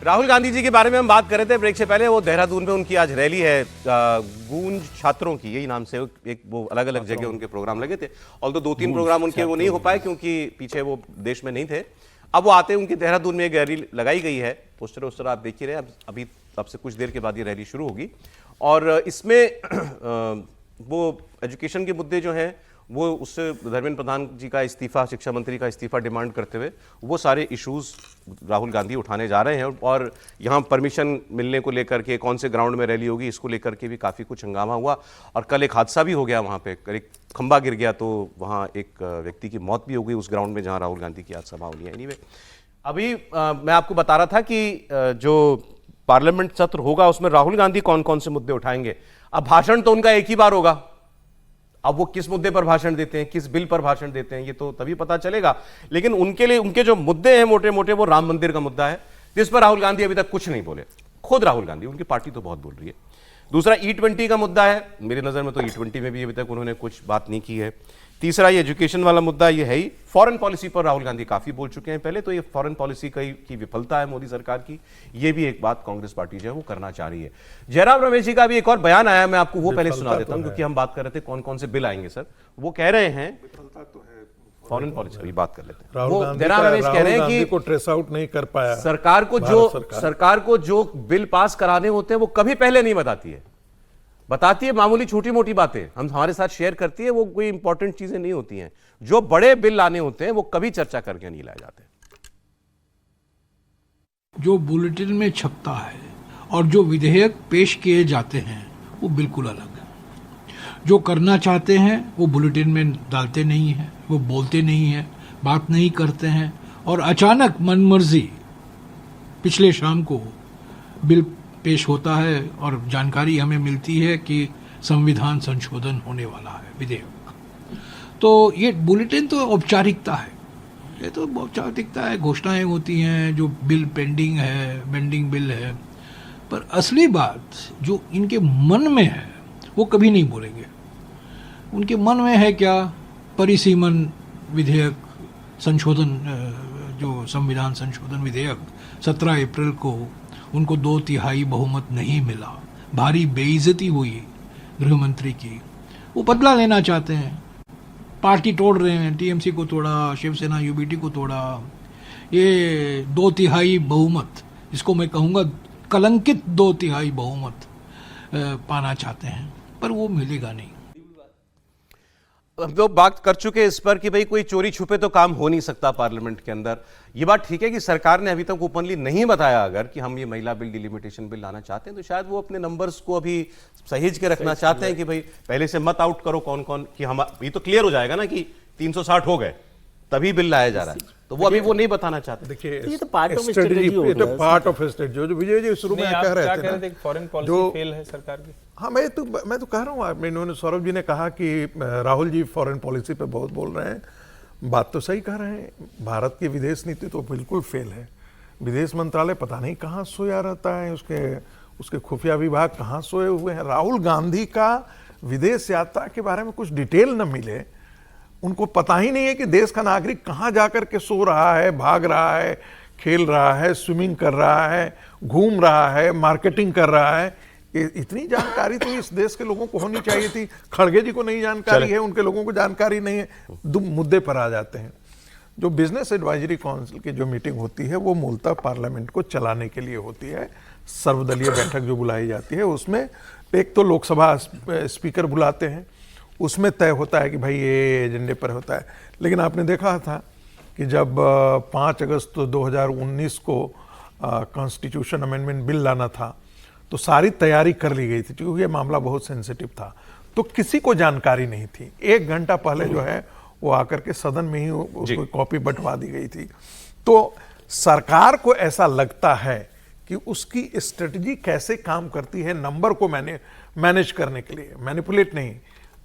राहुल गांधी जी के बारे में हम बात कर रहे थे ब्रेक से पहले। वो देहरादून में उनकी आज रैली है, गूंज छात्रों की, यही नाम से एक वो अलग अलग जगह उनके प्रोग्राम लगे थे। और तो 2-3 प्रोग्राम उनके वो नहीं हो पाए क्योंकि पीछे वो देश में नहीं थे। अब वो आते हैं, उनकी देहरादून में एक रैली लगाई गई है, पोस्टर वोस्टर आप देख ही रहे हैं। अभी अब से कुछ देर के बाद ये रैली शुरू होगी और इसमें वो एजुकेशन के मुद्दे जो हैं वो उससे धर्मेंद्र प्रधान जी का इस्तीफा, शिक्षा मंत्री का इस्तीफा डिमांड करते हुए वो सारे इश्यूज राहुल गांधी उठाने जा रहे हैं। और यहाँ परमिशन मिलने को लेकर के, कौन से ग्राउंड में रैली होगी, इसको लेकर के भी काफ़ी कुछ हंगामा हुआ। और कल एक हादसा भी हो गया, वहाँ पे एक खंबा गिर गया तो वहाँ एक व्यक्ति की मौत भी हो गई उस ग्राउंड में जहाँ राहुल गांधी की आज सभा होनी है। एनीवे, अभी मैं आपको बता रहा था कि जो पार्लियामेंट सत्र होगा उसमें राहुल गांधी कौन कौन से मुद्दे उठाएंगे। अब भाषण तो उनका एक ही बार होगा, अब वो किस मुद्दे पर भाषण देते हैं, किस बिल पर भाषण देते हैं, ये तो तभी पता चलेगा। लेकिन उनके लिए उनके जो मुद्दे हैं मोटे मोटे, वो राम मंदिर का मुद्दा है जिस पर राहुल गांधी अभी तक कुछ नहीं बोले। खुद राहुल गांधी, उनकी पार्टी तो बहुत बोल रही है। दूसरा E20 का मुद्दा है, मेरी नजर में तो E20 में भी अभी तक उन्होंने कुछ बात नहीं की है। तीसरा ये एजुकेशन वाला मुद्दा ये है ही। फॉरेन पॉलिसी पर राहुल गांधी काफी बोल चुके हैं पहले, तो ये फॉरेन पॉलिसी की विफलता है मोदी सरकार की, ये भी एक बात कांग्रेस पार्टी जो है वो करना चाह रही है। जयराम रमेश जी का भी एक और बयान आया, मैं आपको वो पहले सुना देता हूं क्योंकि हम बात कर रहे थे कौन कौन से बिल आएंगे सर। वो कह रहे हैं फॉरेन पॉलिसी की बात कर लेते हैं। वो जयराम रमेश कह रहे हैं कि को ट्रेस आउट नहीं कर पाया सरकार को जो बिल पास कराने होते हैं वो कभी पहले नहीं बताती है मामूली छोटी मोटी बातें हम हमारे साथ शेयर करती है, वो कोई इंपॉर्टेंट चीजें नहीं होती हैं। जो बड़े बिल लाने होते हैं वो कभी चर्चा करके नहीं लाए जाते। जो बुलेटिन में छपता है और जो विधेयक पेश किए जाते हैं वो बिल्कुल अलग है। जो करना चाहते हैं वो बुलेटिन में डालते नहीं है, वो बोलते नहीं है, बात नहीं करते हैं और अचानक मनमर्जी पिछले शाम को बिल पेश होता है और जानकारी हमें मिलती है कि संविधान संशोधन होने वाला है, विधेयक। तो ये बुलेटिन तो औपचारिकता है, ये तो औपचारिकता है, घोषणाएं होती हैं, जो बिल पेंडिंग है, पेंडिंग बिल है। पर असली बात जो इनके मन में है वो कभी नहीं बोलेंगे। उनके मन में है क्या? परिसीमन विधेयक संशोधन, जो संविधान संशोधन विधेयक 17 अप्रैल को उनको 2/3 बहुमत नहीं मिला, भारी बेइज्जती हुई गृह मंत्री की, वो बदला लेना चाहते हैं। पार्टी तोड़ रहे हैं, टीएमसी को तोड़ा, शिवसेना यूबीटी को तोड़ा। ये 2/3 बहुमत, इसको मैं कहूँगा कलंकित 2/3 बहुमत पाना चाहते हैं, पर वो मिलेगा नहीं। हम लोग बात कर चुके हैं इस पर कि भाई कोई चोरी छुपे तो काम हो नहीं सकता पार्लियामेंट के अंदर। ये बात ठीक है कि सरकार ने अभी तक ओपनली नहीं बताया अगर कि हम ये महिला बिल, डिलिमिटेशन बिल लाना चाहते हैं, तो शायद वो अपने नंबर्स को अभी सहेज के रखना चाहते हैं कि भाई पहले से मत आउट करो कौन कौन, कि हम ये तो क्लियर हो जाएगा ना कि 360 हो गए तभी बिल लाया जा रहा है, तो वो अभी वो नहीं बताना चाहते। देखिए ये तो पार्ट ऑफ स्ट्रेटजी हो गया, पार्ट ऑफ स्ट्रेटजी जो विजय जी शुरू में कह रहे थे फॉरेन पॉलिसी फेल है सरकार की। हाँ, मैं तो कह रहा हूँ, इन्होंने सौरभ जी ने कहा कि राहुल जी फॉरेन पॉलिसी पे बहुत बोल रहे हैं, बात तो सही कह रहे हैं। भारत की विदेश नीति तो बिल्कुल फेल है। विदेश मंत्रालय पता नहीं कहाँ सोया रहता है, उसके खुफिया विभाग कहाँ सोए हुए हैं। राहुल गांधी का विदेश यात्रा के बारे में कुछ डिटेल न मिले, उनको पता ही नहीं है कि देश का नागरिक कहाँ जाकर के सो रहा है, भाग रहा है, खेल रहा है, स्विमिंग कर रहा है, घूम रहा है, मार्केटिंग कर रहा है। इतनी जानकारी तो इस देश के लोगों को होनी चाहिए थी। खड़गे जी को नहीं जानकारी है, उनके लोगों को जानकारी नहीं है। मुद्दे पर आ जाते हैं। जो बिजनेस एडवाइजरी काउंसिल की जो मीटिंग होती है वो मूलतः पार्लियामेंट को चलाने के लिए होती है। सर्वदलीय बैठक जो बुलाई जाती है उसमें एक तो लोकसभा स्पीकर बुलाते हैं, उसमें तय होता है कि भाई ये एजेंडे पर होता है। लेकिन आपने देखा था कि जब 5 अगस्त 2019 को कॉन्स्टिट्यूशन अमेंडमेंट बिल लाना था तो सारी तैयारी कर ली गई थी क्योंकि ये मामला बहुत सेंसिटिव था, तो किसी को जानकारी नहीं थी। 1 घंटा पहले जो है वो आकर के सदन में ही उसको कॉपी बंटवा दी गई थी। तो सरकार को ऐसा लगता है कि उसकी स्ट्रेटजी कैसे काम करती है नंबर को मैनेज करने के लिए, मैनिपुलेट नहीं,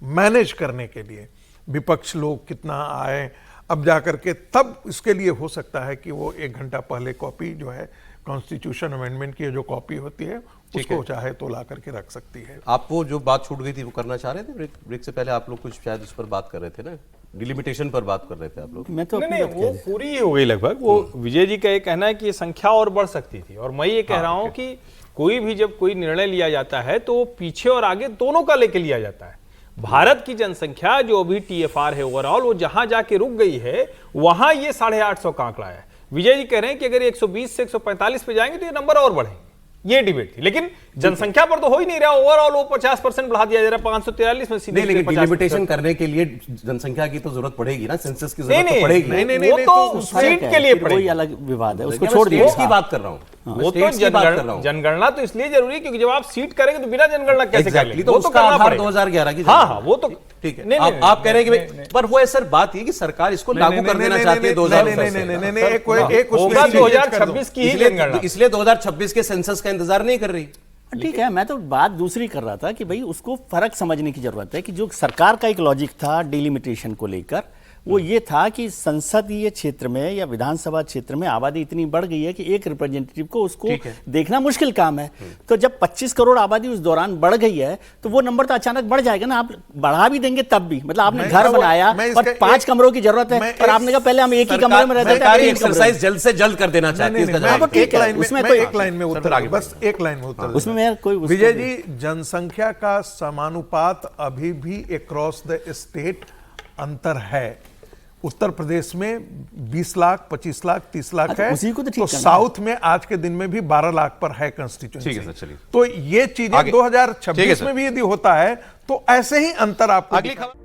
मैनेज करने के लिए। विपक्ष लोग कितना आए, अब जाकर के तब इसके लिए हो सकता है कि वो 1 घंटा पहले कॉपी जो है कॉन्स्टिट्यूशन अमेंडमेंट की जो कॉपी होती है उसको चाहे तो ला करके रख सकती है। आप वो जो बात छूट गई थी वो करना चाह रहे थे ब्रेक से पहले, आप लोग कुछ शायद उस पर बात कर रहे थे ना। डिलिमिटेशन पर बात कर रहे थे आप लोग। मैं तो नहीं अपनी नहीं बात वो कह रहा पूरी ही हो गई लगभग। वो विजय जी का ये कहना है कि ये संख्या और बढ़ सकती थी, और मैं ये कह रहा हूं कि कोई भी जब कोई निर्णय लिया जाता है तो पीछे और आगे दोनों का लेके लिया जाता है। भारत की जनसंख्या जो अभी TFR है ओवरऑल, वो जहां जाके रुक गई है वहां ये 850 का आंकड़ा है। विजय जी कह रहे हैं कि अगर 120 से 145 पे जाएंगे तो ये नंबर और बढ़ेंगे। ये डिबेट थी, लेकिन जनसंख्या पर तो हो ही नहीं रहा। ओवरऑल वो 50% बढ़ा दिया जा रहा है 543 में सीधे नहीं, लेकिन 50%। डिलिमिटेशन करने के लिए जनसंख्या की तो जरूरत पड़ेगी ना, सेंसस की जरूरत नहीं, तो पड़ेगी। नहीं, वो तो सीट के लिए कोई पड़ेगी। अलग विवाद है, उसको मैं छोड़ दिया। स्टेट्स की बात कर रहा हूँ, वो तो स्टेट्स की बात कर रहा हूँ। जनगणना तो इसलिए जरूरी है क्योंकि जब आप सीट करेंगे तो बिना जनगणना कैसे कर Exactly, लेंगे? तो वो उसका करना आधार पड़ेगा। 2011 की हाँ हाँ, वो तो ठीक है। नहीं, नहीं, आप कह रहे हैं कि नहीं, भाई, पर वो सर बात ये कि सरकार इसको लागू कर देना चाहती है 2026 से। होगा 2026 की ही जनगणना। इसलिए 2026 के सेंसस का इंतजार नहीं कर रही। ठीक है, मैं तो बात दूसरी कर रहा था कि भाई उसको फर्क समझने की जरूरत है कि जो सरकार का एक लॉजिक था डिलिमिटेशन को लेकर, वो ये था कि संसदीय क्षेत्र में या विधानसभा क्षेत्र में आबादी इतनी बढ़ गई है कि एक रिप्रेजेंटेटिव को उसको देखना मुश्किल काम है। तो जब 25 करोड़ आबादी उस दौरान बढ़ गई है तो वो नंबर तो अचानक बढ़ जाएगा ना। आप बढ़ा भी देंगे तब भी, मतलब आपने घर बनाया और 5 कमरों की जरूरत है और आपने कहा पहले हम एक ही कमरे में रहते थे। एक्सरसाइज जल्द से जल्द कर देना चाहती है। एक लाइन में उत्तर, बस एक लाइन में उत्तर। उसमें मैं कोई विजय जी, जनसंख्या का समानुपात अभी भी अक्रॉस द स्टेट अंतर है। उत्तर प्रदेश में 20 लाख, 25 लाख, 30 लाख है, उसी को तो ठीक करना है। साउथ में आज के दिन में भी 12 लाख पर है कंस्टिट्यूएंसी। ठीक है सर, चलिए तो ये चीजें 2026 में भी यदि होता है तो ऐसे ही अंतर आपको अगली खबर।